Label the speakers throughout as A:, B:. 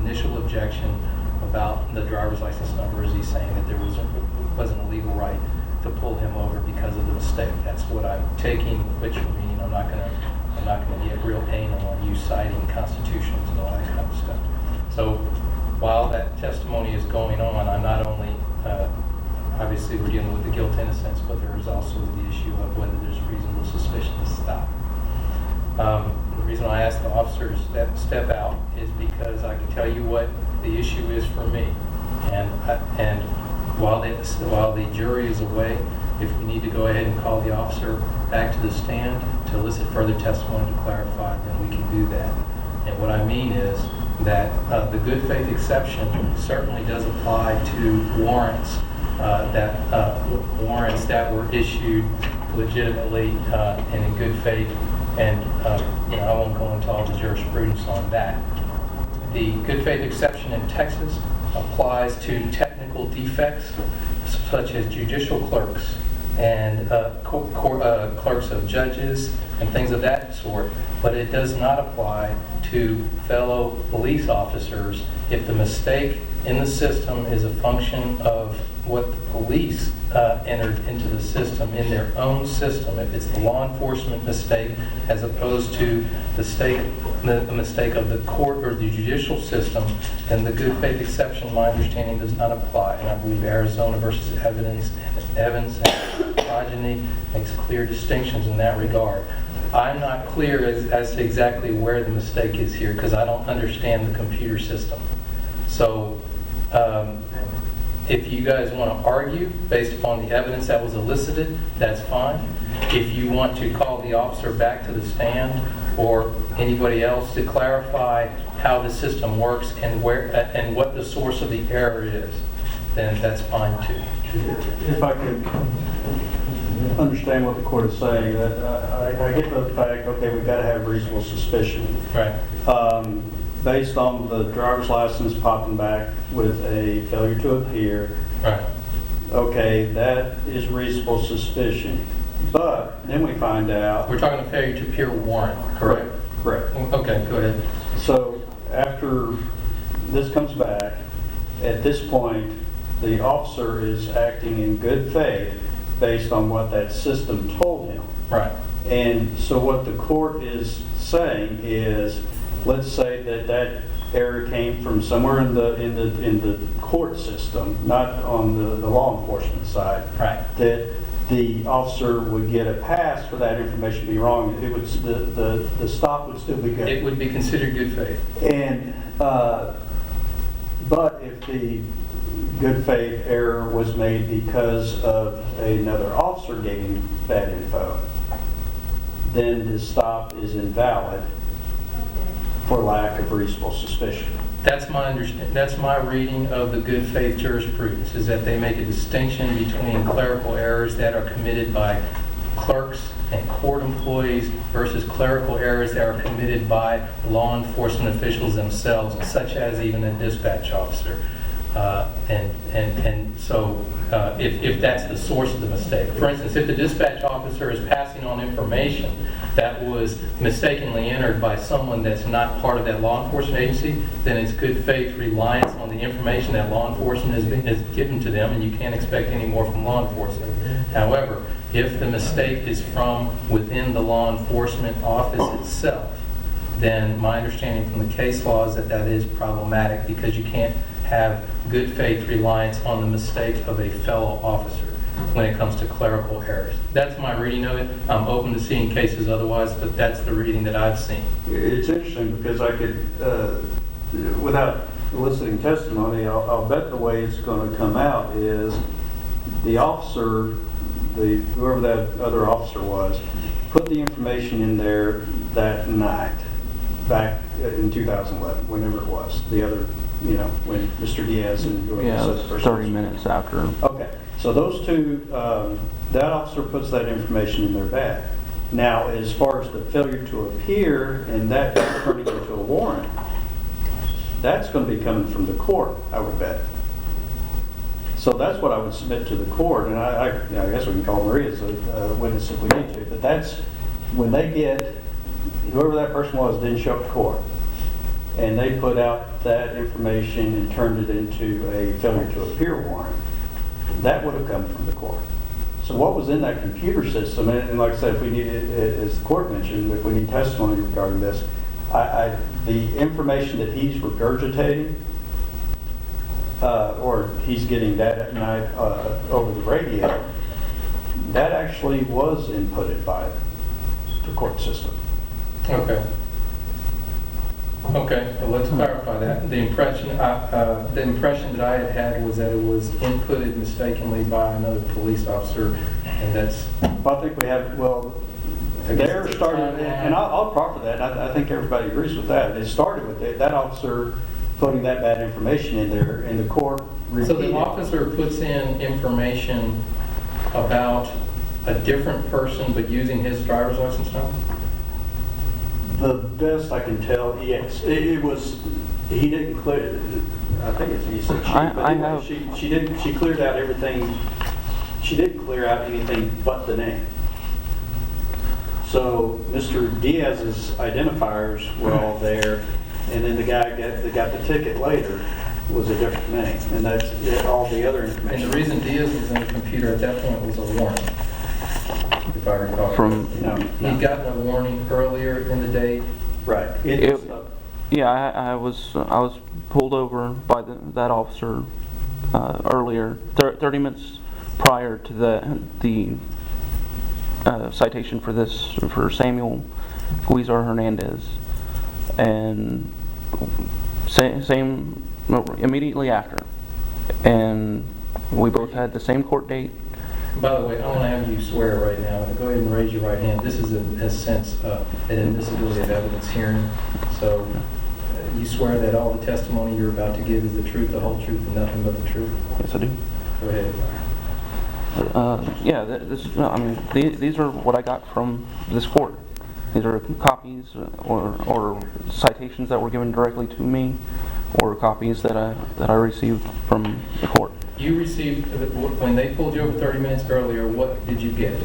A: initial objection about the driver's license number, is he saying that there wasn't a legal right to pull him over because of the mistake. That's what I'm taking, which meaning I'm not gonna get real anal on you citing constitutions and all that kind of stuff. So while that testimony is going on, I'm not only obviously we're dealing with the guilt innocence, but there is also the issue of whether there's reasonable suspicion to stop. The reason I asked the officers to step out is because I can tell you what the issue is for me, and while the jury is away, if we need to go ahead and call the officer back to the stand to elicit further testimony to clarify, then we can do that. And what I mean is that the good faith exception certainly does apply to warrants that were issued legitimately and in good faith. And I won't go into all the jurisprudence on that. The good faith exception in Texas applies to technical defects such as judicial clerks and clerks of judges and things of that sort, but it does not apply to fellow police officers if the mistake in the system is a function of what the police entered into the system in their own system. If it's the law enforcement mistake as opposed to the mistake of the court or the judicial system, then the good faith exception, my understanding, does not apply. And I believe Arizona versus Evans and progeny makes clear distinctions in that regard. I'm not clear as to exactly where the mistake is here because I don't understand the computer system. So if you guys want to argue based upon the evidence that was elicited, that's fine. If you want to call the officer back to the stand or anybody else to clarify how the system works and what the source of the error is, then that's fine too.
B: If I could understand what the court is saying, that I get the fact, okay, we've got to have reasonable suspicion.
A: Right.
B: Based on the driver's license popping back with a failure to appear.
A: Right.
B: Okay, that is reasonable suspicion. But then we find out...
A: We're talking a failure to appear warrant, correct?
B: Correct.
A: Okay, go ahead.
B: So after this comes back, at this point, the officer is acting in good faith based on what that system told him.
A: Right.
B: And so what the court is saying is, let's say that error came from somewhere in the court system, not on the law enforcement side.
A: Right.
B: That the officer would get a pass for that information to be wrong. It would the stop would still be good.
A: It would be considered good faith.
B: And but if the good faith error was made because of another officer gave him that info, then the stop is invalid for lack of reasonable suspicion.
A: That's my understanding. That's my reading of the good faith jurisprudence, is that they make a distinction between clerical errors that are committed by clerks and court employees versus clerical errors that are committed by law enforcement officials themselves, such as even a dispatch officer. And so if that's the source of the mistake. For instance, if the dispatch officer is passing on information that was mistakenly entered by someone that's not part of that law enforcement agency, then it's good faith reliance on the information that law enforcement has given to them, and you can't expect any more from law enforcement. However, if the mistake is from within the law enforcement office itself, then my understanding from the case law is that that is problematic because you can't have good faith reliance on the mistake of a fellow officer when it comes to clerical errors. That's my reading of it. I'm open to seeing cases otherwise, but that's the reading that I've seen.
B: It's interesting because I could, without eliciting testimony, I'll bet the way it's going to come out is the officer, whoever that other officer was, put the information in there that night, back in 2011, whenever it was. The other, when Mr. Diaz and
C: yeah, 30 minutes after.
B: Okay, so those two, that officer puts that information in their bag. Now, as far as the failure to appear and that turning into a warrant, that's going to be coming from the court, I would bet. So that's what I would submit to the court, and I guess we can call Maria as a witness if we need to, but that's when they get, whoever that person was didn't show up to court. and they put out that information and turned it into a failure to appear warrant, that would have come from the court. So what was in that computer system, and like I said, if we need, as the court mentioned, if we need testimony regarding this, the information that he's regurgitating, or he's getting that at night over the radio, that actually was inputted by the court system.
A: Okay. Okay, well, let's clarify that. The impression that I had had was that it was inputted mistakenly by another police officer, and that's...
B: Well, I think we have, well, there started, and I'll proffer that, I think everybody agrees with that. It started with that officer putting that bad information in there, and the court repeated.
A: So the officer puts in information about a different person, but using his driver's license number?
B: The best I can tell, yes. It was, he didn't clear, I think it's, he said she, but anyway, she cleared out everything, she didn't clear out anything but the name. So Mr. Diaz's identifiers were all there, and then the guy that got the ticket later was a different name, and that's all the other information.
A: And the reason Diaz was in the computer at that point was a warning, if I recall.
B: No.
A: He'd gotten a warning earlier in the day.
B: Right.
C: Yeah, I was pulled over by that officer earlier, 30 minutes prior to the citation for Samuel Guizar Hernandez, and same immediately after, and we both had the same court date.
A: By the way, I want to have you swear right now. Go ahead and raise your right hand. This is, in a sense, an admissibility of evidence hearing. So you swear that all the testimony you're about to give is the truth, the whole truth, and nothing but the truth?
C: Yes, I do.
A: Go ahead.
C: Yeah, these are what I got from this court. These are copies or citations that were given directly to me, or copies that I received from the court.
A: You received, when they pulled you over 30 minutes earlier, what did you get?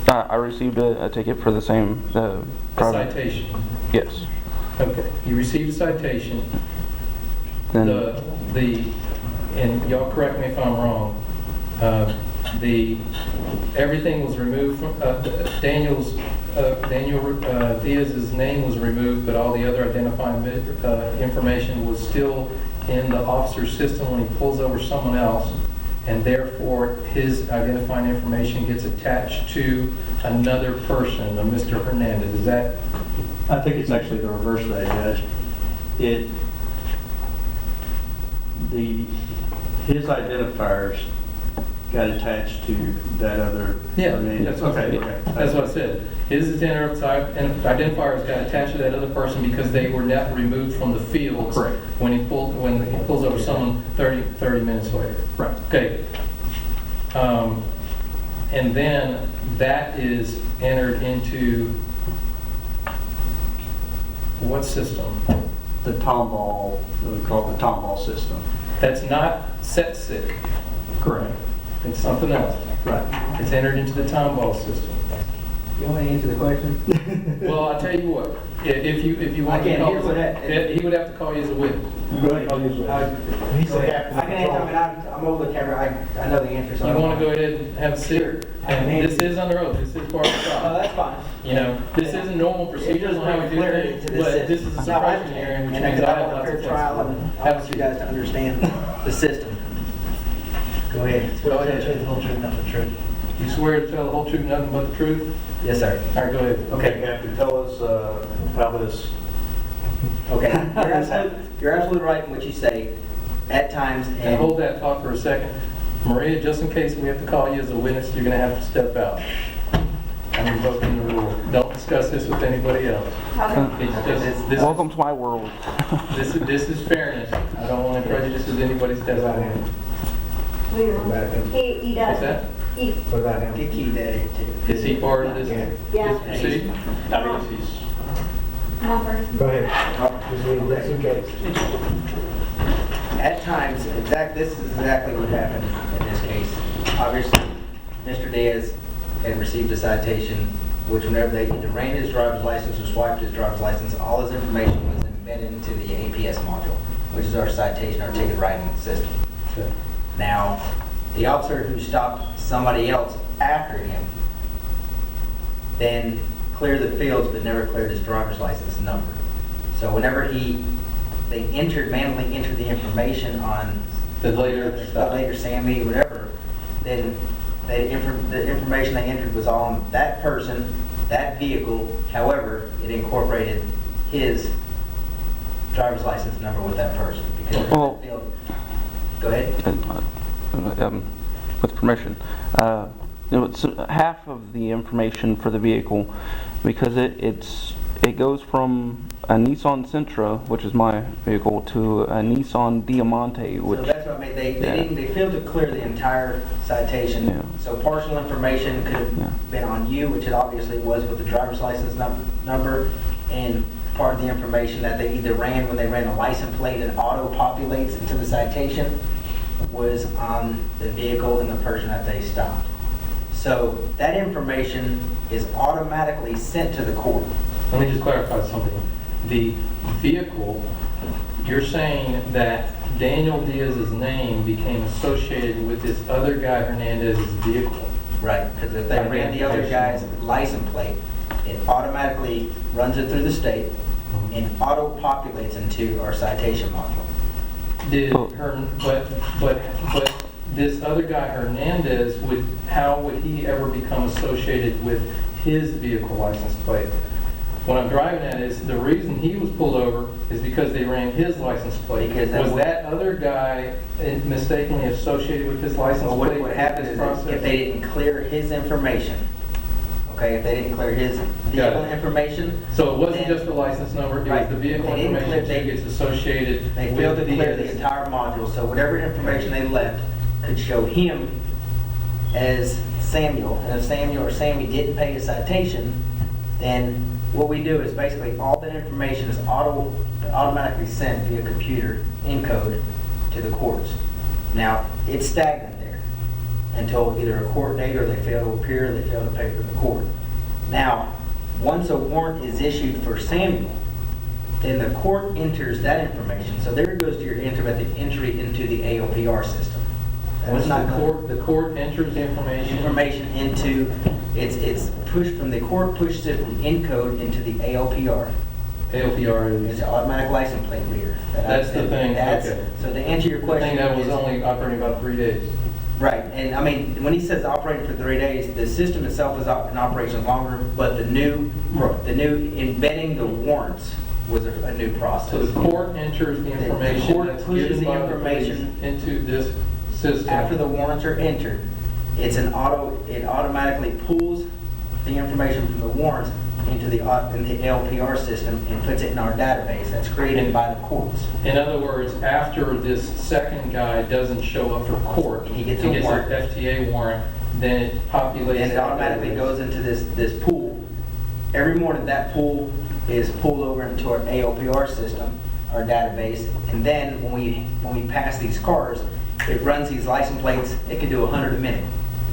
C: I received a ticket for the same
A: A citation?
C: Yes.
A: Okay. You received a citation.
C: Then
A: And y'all correct me if I'm wrong, everything was removed from, Daniel Diaz's name was removed, but all the other identifying information was still in the officer's system when he pulls over someone else, and therefore his identifying information gets attached to another person, a Mr. Hernandez. Is that?
B: I think it's actually the reverse of that, Judge. His identifiers got attached to that other.
A: Yeah.
B: Okay.
A: That's what I said. His identifiers got attached to that other person because they were not removed from the field.
B: Correct.
A: When he pulls over someone 30 minutes later.
B: Right.
A: Okay. And then that is entered into what system?
B: The Tomball, we call it the Tomball system.
A: That's not SETSIC.
B: Correct.
A: It's something else.
B: Right.
A: It's entered into the Tomball system.
D: You want to answer the question?
A: Well, I'll tell you what. If you want
D: I
A: to
D: can't
A: call
D: hear what that-
A: he would have to call you as a witness.
B: Go ahead, I'll use it.
D: He said, I can answer, I'm over the camera, I know the answer. so
A: You
D: I
A: want to
D: don't-
A: go ahead and have a seat?
D: Sure. I can
A: And this
D: answer.
A: is under oath. This is part of the
D: Oh,
A: trial.
D: that's fine.
A: You know, this isn't normal procedure
D: just
A: on how we do
D: clarity
A: things,
D: to this
A: but this
D: system.
A: is a
D: No, I
A: suppression hearing, which
D: And
A: means
D: because
A: I
D: I
A: have
D: want a
A: lots
D: fair
A: of
D: trial, and I
A: Have a
D: want you
A: seat.
D: guys to understand the system. Go ahead.
A: Go ahead.
D: The whole truth, nothing but the truth.
A: You swear to tell the whole truth, nothing but the truth?
D: Yes, sir.
A: All right, go ahead.
B: Okay, Captain, tell us how this.
D: Okay. You're absolutely right in what you say. At times,
A: And
D: and
A: hold that thought for a second. Maria, just in case we have to call you as a witness, you're going to have to step out. I'm invoking the rule. Don't discuss this with anybody else. It's just,
C: Welcome to my world.
A: this is fairness. I don't want to prejudice anybody's testimony.
E: He
A: What's
E: does.
A: that?
E: He,
D: what about him? Get key there too.
A: Is he part of this
E: yeah.
A: proceeding?
B: I mean, he's.
E: Come on first.
D: Go ahead. Just in case. At times, this is exactly what happened in this case. Obviously, Mr. Diaz had received a citation, which whenever they either ran his driver's license or swiped his driver's license, all his information was embedded embedded into the APS module, which is our citation, our ticket writing system.
A: Okay.
D: Now, the officer who stopped somebody else after him then cleared the fields but never cleared his driver's license number. So whenever they manually entered the information on
A: The later
D: Sammy, whatever, then the information they entered was on that person, that vehicle. However, it incorporated his driver's license number with that person. Because
C: Well-
D: Go ahead.
C: With permission, it's half of the information for the vehicle, because it goes from a Nissan Sentra, which is my vehicle, to a Nissan Diamante, which
D: So that's what I mean,
C: Yeah.
D: they failed to clear the entire citation.
C: Yeah.
D: So partial information could have
C: Yeah.
D: been on you, which it obviously was with the driver's license number, and part of the information that they either ran when they ran a license plate and auto-populates into the citation was on the vehicle and the person that they stopped. So that information is automatically sent to the court.
A: Let me just clarify something. The vehicle, you're saying that Daniel Diaz's name became associated with this other guy Hernandez's vehicle.
D: Right, because if they ran the other guy's license plate, it automatically runs it through the state and auto-populates into our citation module.
A: But this other guy Hernandez, how would he ever become associated with his vehicle license plate? What I'm driving at is, the reason he was pulled over is because they ran his license plate.
D: Because
A: Was that other guy mistakenly associated with his license
D: Well,
A: plate?
D: what happens is if they didn't clear his information, okay, if they didn't clear his vehicle
A: Got it.
D: information.
A: So it wasn't
D: then-
A: just the license number, it was
D: Right.
A: the vehicle
D: They didn't
A: information
D: clear-
A: that gets associated
D: They
A: with
D: failed to clear the
A: Diaz.
D: entire module, so whatever information they left could show him as Samuel. And if Samuel or Sammy didn't pay his citation, then what we do is basically all that information is automatically sent via computer encode to the courts. Now, it's stagnant there until either a court date or they fail to appear, or they fail to pay for the court. Now, once a warrant is issued for Samuel, then the court enters that information. So there goes to your entry into the AOPR system.
A: Once
D: That's not
A: the court enters the information.
D: information into, it's pushed from, the court pushes it from encode into the AOPR.
A: ALPR
D: It's
A: is
D: an automatic license plate reader.
A: That's the thing,
D: That's-
A: okay.
D: So to answer your
A: the
D: question.
A: thing that was
D: is-
A: only operating about 3 days.
D: Right, and I mean, when he says operating for 3 days, the system itself is in operation longer, but the new embedding the warrants was a new process.
A: So the court enters the information
D: court
A: that's
D: pushes
A: given
D: the
A: by the police
D: information
A: into this system.
D: After the warrants are entered, it automatically pulls the information from the warrants into the LPR system and puts it in our database that's created by the courts.
A: In other words, after this second guy doesn't show up for court,
D: He gets a warrant.
A: an FTA warrant, then it populates.
D: And it
A: that
D: automatically
A: database.
D: goes into this pool. Every morning, that pool is pulled over into our AOPR system, our database, and then when we pass these cars, it runs these license plates. It can do 100 a minute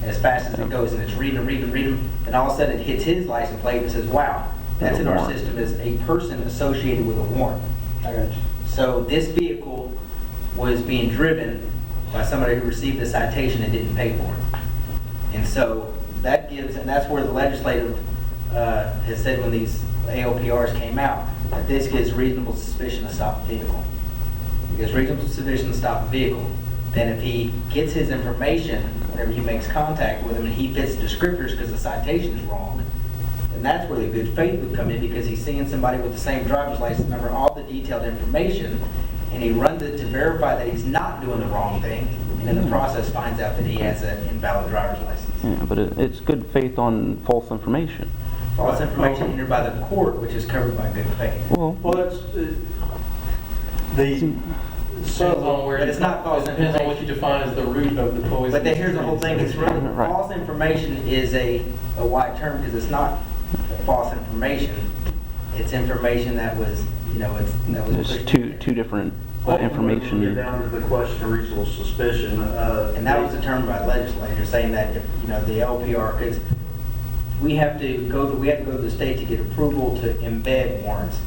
D: as fast as it goes, and it's reading, and all of a sudden it hits his license plate and says, wow, that's in our system as a person associated with a warrant.
A: I got you.
D: So this vehicle was being driven by somebody who received the citation and didn't pay for it. And so that gives, and that's where the legislative has said when these AOPRs came out, that this gives reasonable suspicion to stop the vehicle. Because reasonable suspicion to stop the vehicle, then if he gets his information, whenever he makes contact with him, and he fits descriptors because the citation is wrong, then that's where the good faith would come in, because he's seeing somebody with the same driver's license number, all the detailed information, and he runs it to verify that he's not doing the wrong thing, and in the process finds out that he has an invalid driver's license.
C: Yeah, but it's good faith on false information.
D: False information entered by the court, which is covered by good faith.
C: Well,
B: That's,
A: Depends on where
D: But it's not false
A: It depends on what you define as the root of the poison.
D: But here's the whole thing, it's really,
C: Right.
D: false information is a wide term, because it's not false information. It's information that was, that was
C: there's
D: pushed.
C: two different
B: Get
C: information.
B: down to the question of reasonable suspicion.
D: And that was determined by legislators, saying that if, the LPR, because we have to go to the state to get approval to embed warrants